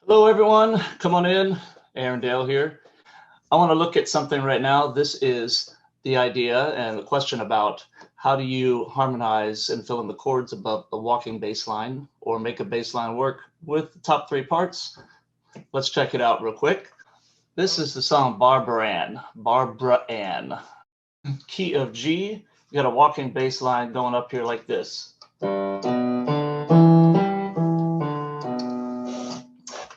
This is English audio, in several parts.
Hello, everyone. Come on in. Aaron Dale here. I want to look at something right now. This is the idea and the question about how do you harmonize and fill in the chords above the walking bass line or make a bass line work with the top three parts. Let's check it out real quick. This is the song Barbara Ann. Barbara Ann. Key of G. You got a walking bass line going up here like this.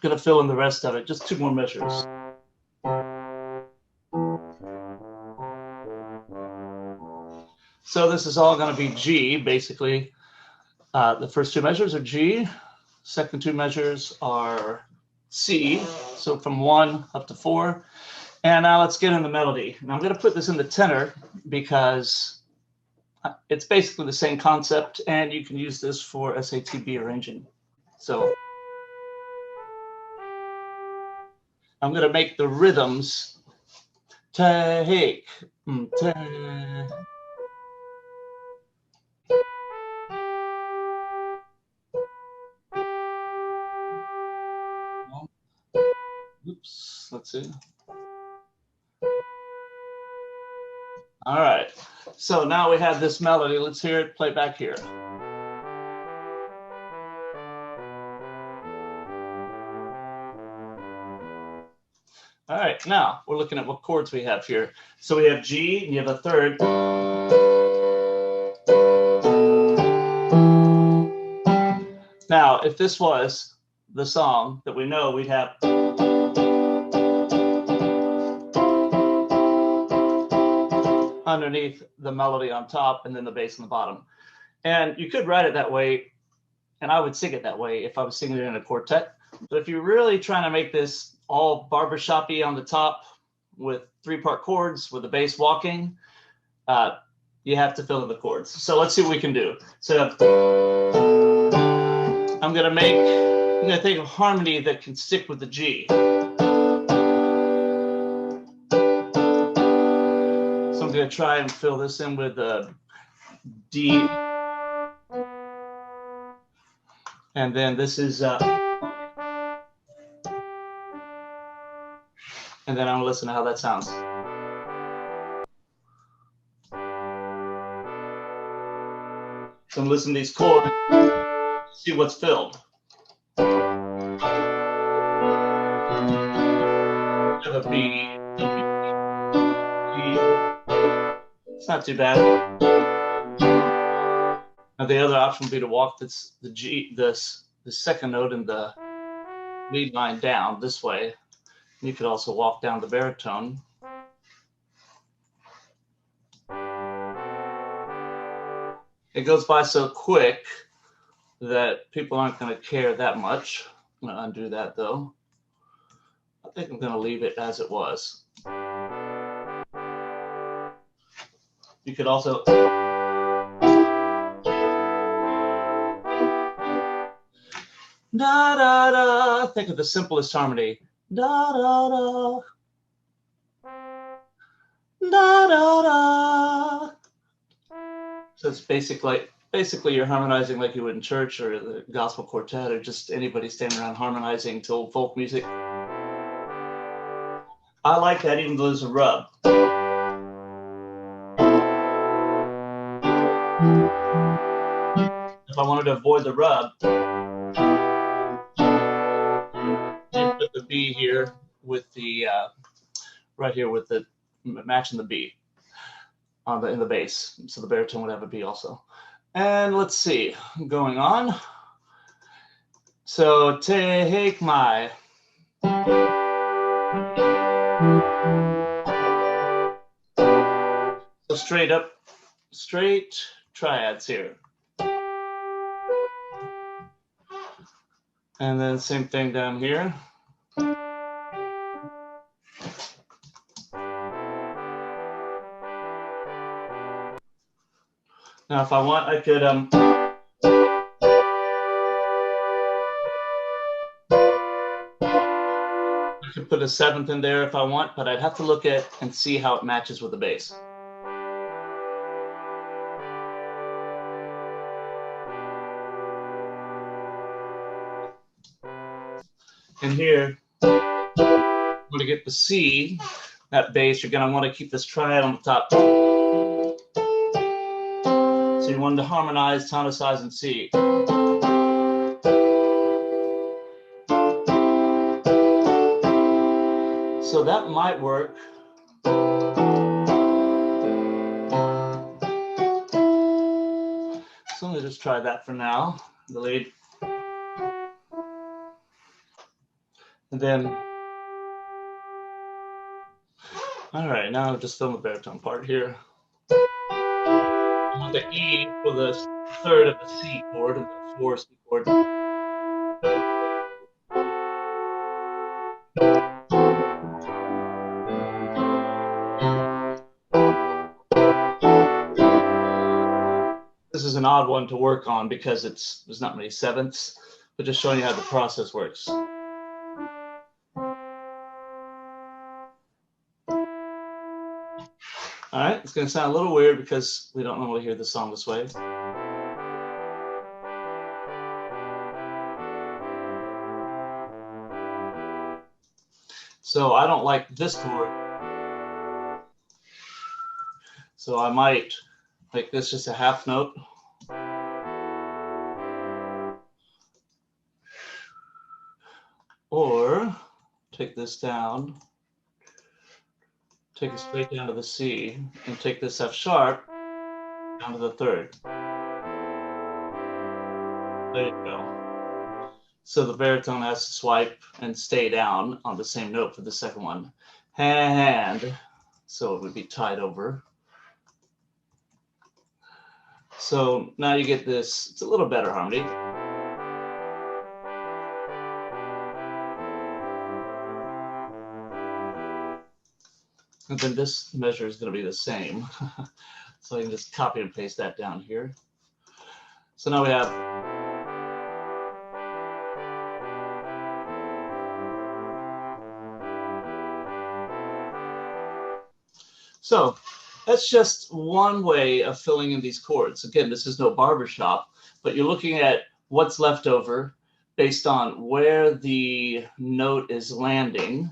Gonna fill in the rest of it, just two more measures. So this is all going to be G, basically. The first two measures are G. Second two measures are C. So from 1 up to 4. And now let's get in the melody. Now I'm going to put this in the tenor because it's basically the same concept, and you can use this for SATB arranging. So I'm going to make the rhythms take, take. Oops, let's see. All right, so now we have this melody. Let's hear it play back here. All right, now we're looking at what chords we have here. So we have G, and you have a third. Now, if this was the song that we know, we'd have underneath the melody on top and then the bass on the bottom. And you could write it that way, and I would sing it that way if I was singing it in a quartet. But if you're really trying to make this all barbershop-y on the top with three-part chords with the bass walking, you have to fill in the chords. So let's see what we can do. So I'm going to think of harmony that can stick with the G. So I'm going to try and fill this in with a D. And then this is, and then I'm going to listen to how that sounds. So I'm listening to these chords, see what's filled. A B. It's not too bad. Now the other option would be to walk the G, the second note in the lead line down this way. You could also walk down the baritone. It goes by so quick that people aren't going to care that much. I'm going to undo that though. I think I'm going to leave it as it was. You could also da da da. Think of the simplest harmony. Da da da. Da da da. So it's basically you're harmonizing like you would in church or the gospel quartet or just anybody standing around harmonizing to old folk music. I like that even though there's a rub. If I wanted to avoid the rub, you put the B here with the right here with the matching the B on in the bass, so the baritone would have a B also. And let's see, going on. So take my. So straight triads here. And then same thing down here. Now, if I want, I could put a seventh in there if I want, but I'd have to look at and see how it matches with the bass. And here, I'm going to get the C, that bass. You're going to want to keep this triad on the top. So you want to harmonize, tonicize, and C. So that might work. So let me just try that for now, the lead. And then, all right, now I'll just film the baritone part here. I want the E for the third of the C chord, of the 4 C chord. This is an odd one to work on because there's not many sevenths, but just showing you how the process works. All right, it's going to sound a little weird because we don't normally hear the song this way. So I don't like this chord. So I might make this just a half note. Or take this down, take it straight down to the C, and take this F sharp down to the third. There you go. So the baritone has to swipe and stay down on the same note for the second one. And so it would be tied over. So now you get this, it's a little better harmony. And then this measure is going to be the same. So I can just copy and paste that down here. So now we have. So that's just one way of filling in these chords. Again, this is no barbershop, but you're looking at what's left over based on where the note is landing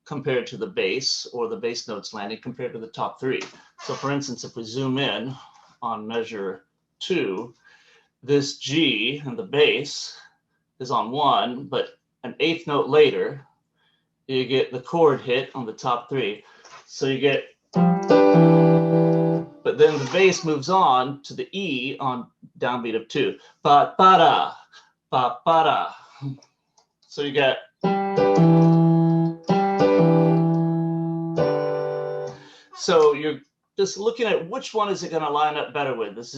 compared to the bass, or the bass notes landing compared to the top 3. So for instance, if we zoom in on measure 2, this G and the bass is on 1, but an 8th note later, you get the chord hit on the top 3. So you get, but then the bass moves on to the E on downbeat of 2. Ba-ba-da, ba-ba-da. So you get. So you're just looking at which one is it going to line up better with. Is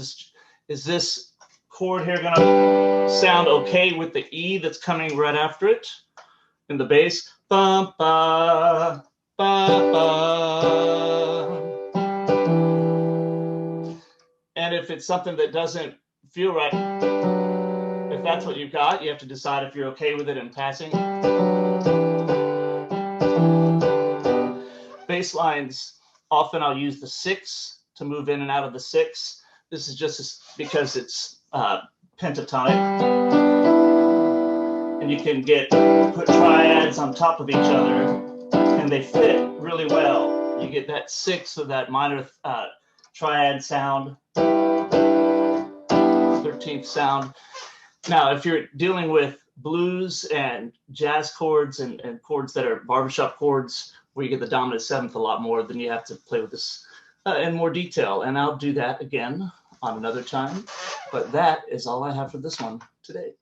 this chord here going to sound okay with the E that's coming right after it in the bass? Ba, ba, ba, ba. And if it's something that doesn't feel right, if that's what you've got, you have to decide if you're okay with it in passing. Bass lines. Often I'll use the 6 to move in and out of the 6. This is just because it's pentatonic. And you can put triads on top of each other, and they fit really well. You get that 6 of that minor triad sound, 13th sound. Now, if you're dealing with blues and jazz chords and chords that are barbershop chords, where you get the dominant 7th a lot more, then you have to play with this in more detail. And I'll do that again on another time. But that is all I have for this one today.